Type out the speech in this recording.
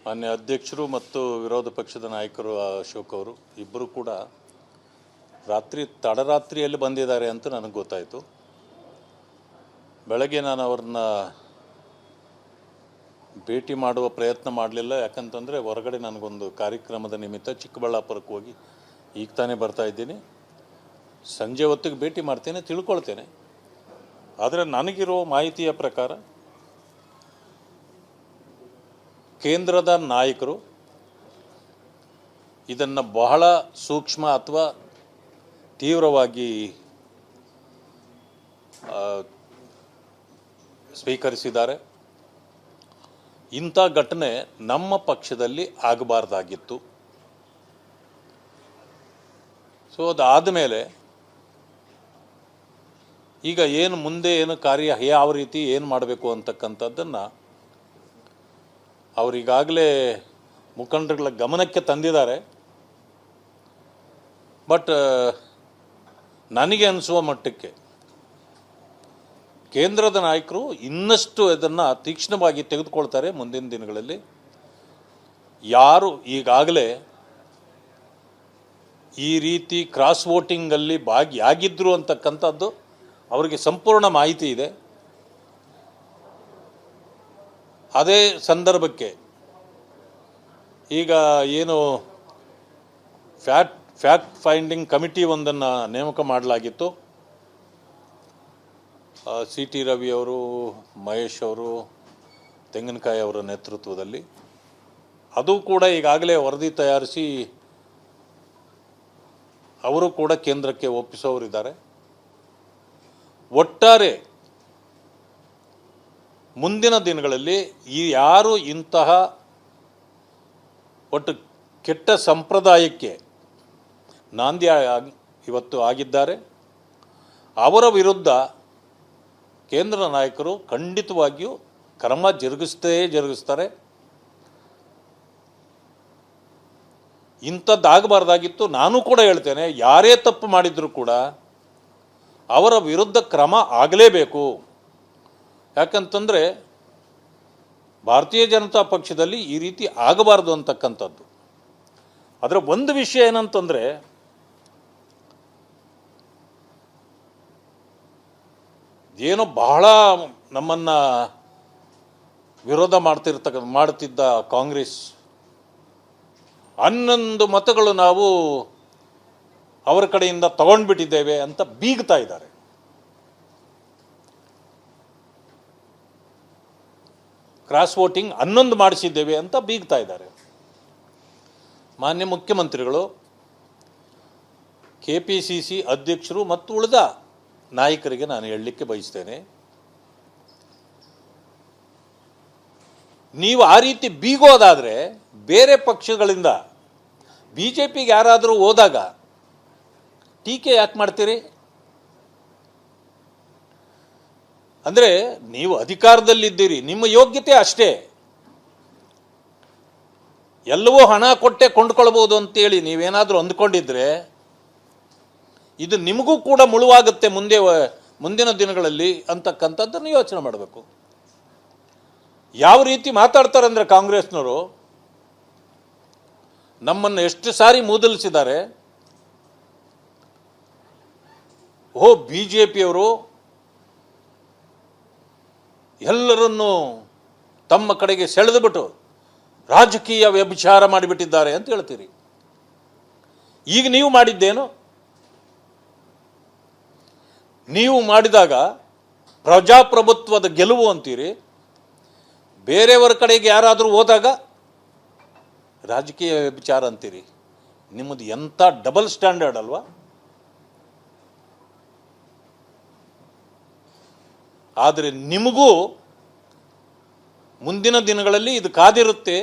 ಮಾನ್ಯ ಅಧ್ಯಕ್ಷರು ಮತ್ತು ವಿರೋಧ ಪಕ್ಷದ ನಾಯಕರು ಅಶೋಕ್ ಅವರು ಇಬ್ಬರು ಕೂಡ ತಡರಾತ್ರಿಯಲ್ಲಿ ಬಂದಿದ್ದಾರೆ ಅಂತ ನನಗೆ ಗೊತ್ತಾಯಿತು. ಬೆಳಗ್ಗೆ ನಾನು ಅವ್ರನ್ನ ಭೇಟಿ ಮಾಡುವ ಪ್ರಯತ್ನ ಮಾಡಲಿಲ್ಲ. ಯಾಕಂತಂದರೆ ಹೊರಗಡೆ ನನಗೊಂದು ಕಾರ್ಯಕ್ರಮದ ನಿಮಿತ್ತ ಚಿಕ್ಕಬಳ್ಳಾಪುರಕ್ಕೆ ಹೋಗಿ ಈಗ ತಾನೇ ಬರ್ತಾ ಇದ್ದೀನಿ. ಸಂಜೆ ಹೊತ್ತಿಗೆ ಭೇಟಿ ಮಾಡ್ತೇನೆ, ತಿಳ್ಕೊಳ್ತೇನೆ. ಆದರೆ ನನಗಿರೋ ಮಾಹಿತಿಯ ಪ್ರಕಾರ ಕೇಂದ್ರದ ನಾಯಕರು ಇದನ್ನು ಬಹಳ ಸೂಕ್ಷ್ಮ ಅಥವಾ ತೀವ್ರವಾಗಿ ಸ್ವೀಕರಿಸಿದ್ದಾರೆ. ಇಂಥ ಘಟನೆ ನಮ್ಮ ಪಕ್ಷದಲ್ಲಿ ಆಗಬಾರ್ದಾಗಿತ್ತು. ಸೊ ಅದಾದ ಮೇಲೆ ಈಗ ಏನು ಮುಂದೆ ಏನು ಕಾರ್ಯ ಯಾವ ರೀತಿ ಏನು ಮಾಡಬೇಕು ಅಂತಕ್ಕಂಥದ್ದನ್ನು ಅವರಿಗಾಗಲೇ ಮುಖಂಡರುಗಳ ಗಮನಕ್ಕೆ ತಂದಿದ್ದಾರೆ. ಬಟ್ ನನಗೆ ಅನಿಸುವ ಮಟ್ಟಕ್ಕೆ ಕೇಂದ್ರದ ನಾಯಕರು ಇನ್ನಷ್ಟು ಇದನ್ನು ತೀಕ್ಷ್ಣವಾಗಿ ತೆಗೆದುಕೊಳ್ತಾರೆ ಮುಂದಿನ ದಿನಗಳಲ್ಲಿ. ಯಾರು ಈಗಾಗಲೇ ಈ ರೀತಿ ಕ್ರಾಸ್ ವೋಟಿಂಗಲ್ಲಿ ಭಾಗಿಯಾಗಿದ್ದರು ಅಂತಕ್ಕಂಥದ್ದು ಅವರಿಗೆ ಸಂಪೂರ್ಣ ಮಾಹಿತಿ ಇದೆ. ಅದೇ ಸಂದರ್ಭಕ್ಕೆ ಈಗ ಏನು ಫ್ಯಾಕ್ಟ್ ಫೈಂಡಿಂಗ್ ಕಮಿಟಿ ಒಂದನ್ನು ನೇಮಕ ಮಾಡಲಾಗಿತ್ತು. ಸಿ ಟಿ ರವಿ ಅವರು, ಮಹೇಶ್ ಅವರು, ತೆಂಗಿನಕಾಯಿ ಅವರ ನೇತೃತ್ವದಲ್ಲಿ ಅದು ಕೂಡ ಈಗಾಗಲೇ ವರದಿ ತಯಾರಿಸಿ ಅವರು ಕೂಡ ಕೇಂದ್ರಕ್ಕೆ ಒಪ್ಪಿಸೋರಿದ್ದಾರೆ. ಒಟ್ಟಾರೆ ಮುಂದಿನ ದಿನಗಳಲ್ಲಿ ಯಾರು ಇಂತಹ ಒಟ್ಟು ಕೆಟ್ಟ ಸಂಪ್ರದಾಯಕ್ಕೆ ನಾಂದಿ ಇವತ್ತು ಆಗಿದ್ದಾರೆ, ಅವರ ವಿರುದ್ಧ ಕೇಂದ್ರ ನಾಯಕರು ಖಂಡಿತವಾಗಿಯೂ ಕ್ರಮ ಜರುಗಿಸ್ತಾರೆ. ಇಂಥದ್ದಾಗಬಾರ್ದಾಗಿತ್ತು. ನಾನು ಕೂಡ ಹೇಳ್ತೇನೆ, ಯಾರೇ ತಪ್ಪು ಮಾಡಿದರೂ ಕೂಡ ಅವರ ವಿರುದ್ಧ ಕ್ರಮ ಆಗಲೇಬೇಕು. ಯಾಕಂತಂದರೆ ಭಾರತೀಯ ಜನತಾ ಪಕ್ಷದಲ್ಲಿ ಈ ರೀತಿ ಆಗಬಾರ್ದು ಅಂತಕ್ಕಂಥದ್ದು. ಅದರ ಒಂದು ವಿಷಯ ಏನಂತಂದರೆ, ಏನೋ ಬಹಳ ನಮ್ಮನ್ನು ವಿರೋಧ ಮಾಡ್ತಿದ್ದ ಕಾಂಗ್ರೆಸ್ 11 ಮತಗಳು ನಾವು ಅವರ ಕಡೆಯಿಂದ ತಗೊಂಡ್ಬಿಟ್ಟಿದ್ದೇವೆ ಅಂತ ಬೀಗ್ತಾ ಇದ್ದಾರೆ. ಕ್ರಾಸ್ ವೋಟಿಂಗ್ 11 ಮಾಡಿಸಿದ್ದೇವೆ ಅಂತ ಬೀಗ್ತಾ ಇದ್ದಾರೆ. ಮಾನ್ಯ ಮುಖ್ಯಮಂತ್ರಿಗಳು, KPCC ಅಧ್ಯಕ್ಷರು ಮತ್ತು ಉಳಿದ ನಾಯಕರಿಗೆ ನಾನು ಹೇಳಲಿಕ್ಕೆ ಬಯಸ್ತೇನೆ, ನೀವು ಆ ರೀತಿ ಬೀಗೋದಾದರೆ ಬೇರೆ ಪಕ್ಷಗಳಿಂದ BJPಗೆ ಯಾರಾದರೂ ಹೋದಾಗ ಟೀಕೆ ಯಾಕೆ ಮಾಡ್ತೀರಿ? ಅಂದರೆ ನೀವು ಅಧಿಕಾರದಲ್ಲಿದ್ದೀರಿ, ನಿಮ್ಮ ಯೋಗ್ಯತೆ ಅಷ್ಟೇ. ಎಲ್ಲವೂ ಹಣ ಕೊಟ್ಟೆ ಕೊಂಡ್ಕೊಳ್ಬೋದು ಅಂತೇಳಿ ನೀವೇನಾದರೂ ಅಂದ್ಕೊಂಡಿದ್ರೆ ಇದು ನಿಮಗೂ ಕೂಡ ಮುಳುವಾಗುತ್ತೆ ಮುಂದಿನ ದಿನಗಳಲ್ಲಿ ಅಂತಕ್ಕಂಥದ್ದನ್ನು ಯೋಚನೆ ಮಾಡಬೇಕು. ಯಾವ ರೀತಿ ಮಾತಾಡ್ತಾರೆ ಅಂದರೆ ಕಾಂಗ್ರೆಸ್ನವರು ನಮ್ಮನ್ನು ಎಷ್ಟು ಸಾರಿ ಮೂದಲಿಸಿದ್ದಾರೆ. BJPಯವರು ಎಲ್ಲರನ್ನೂ ತಮ್ಮ ಕಡೆಗೆ ಸೆಳೆದುಬಿಟ್ಟು ರಾಜಕೀಯ ವ್ಯಭಿಚಾರ ಮಾಡಿಬಿಟ್ಟಿದ್ದಾರೆ ಅಂತ ಹೇಳ್ತೀರಿ. ಈಗ ನೀವು ಮಾಡಿದ್ದೇನು? ನೀವು ಮಾಡಿದಾಗ ಪ್ರಜಾಪ್ರಭುತ್ವದ ಗೆಲುವು ಅಂತೀರಿ, ಬೇರೆಯವರ ಕಡೆಗೆ ಯಾರಾದರೂ ಹೋದಾಗ ರಾಜಕೀಯ ವ್ಯಭಿಚಾರ ಅಂತೀರಿ. ನಿಮ್ಮದು ಎಂಥ ಡಬಲ್ ಸ್ಟ್ಯಾಂಡರ್ಡ್ ಅಲ್ವಾ? ಆದರೆ ನಿಮಗೂ ಮುಂದಿನ ದಿನಗಳಲ್ಲಿ ಇದು ಕಾದಿರುತ್ತೆ.